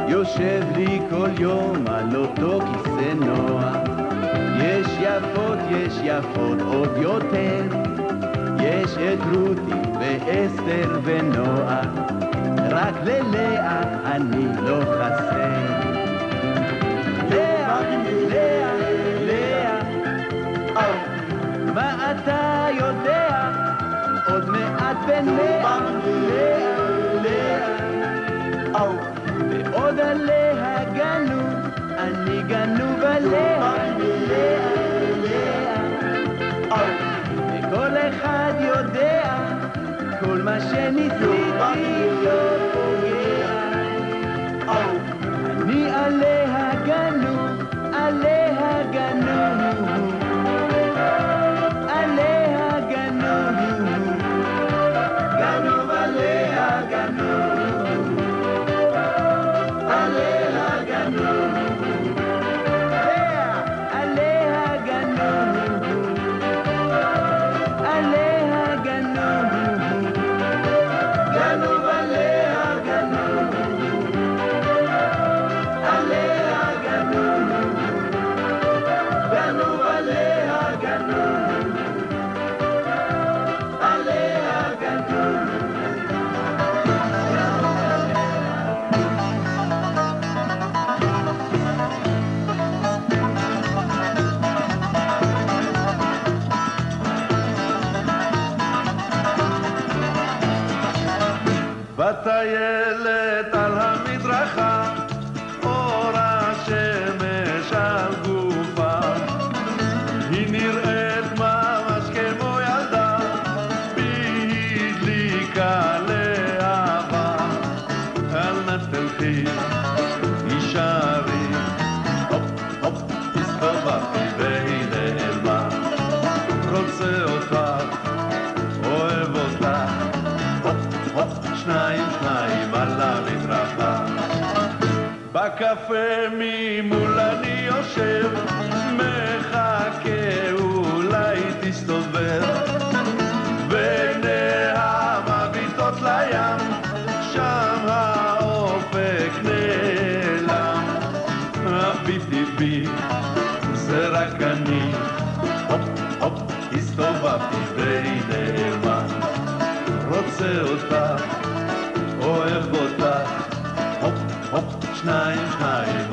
יושב לי כל יום על אותו כיסא נוח, יש יפות עוד יותר, יש את רותי ואסתר ונועה, רק ללאה אני לא חסר. לאה, לאה, לאה, מה אתה יודע? עוד מעט בן 100, לאה, לאה, ועוד עליה גנוב, אני גנוב עליה, לאה, לאה, וכל אחד יודע, כל מה שניסיתי לא פוגע, אני עליה גנוב, עליה גנוב, עליה גנוב, גנוב עליה גנוב, עליה גנוב, עליה גנוב, עליה גנוב, גנוב עליה גנוב, עליה גנוב, גנוב עליה גנוב, עליה גנוב. בטיילת על המדרכה, אור השמש על גופה, היא נראית ממש כמו ילדה, תלכי, הישארי, הופ, הופ, הסתובבתי והיא נעלמה. רוצה אותך, אוהב אותך, הופ, הופ, שניים, שניים על המדרכה. בקפה ממול אני יושב, מחכה אולי תסתובב, ועיניה מביטות לים, שם האופק נעלם. הביטי בי, זה רק אני, הופ, הופ, הסתובבתי והיא נעלמה. רוצה אותך, אוהב אותך, הופ, הופ, שניים, שניים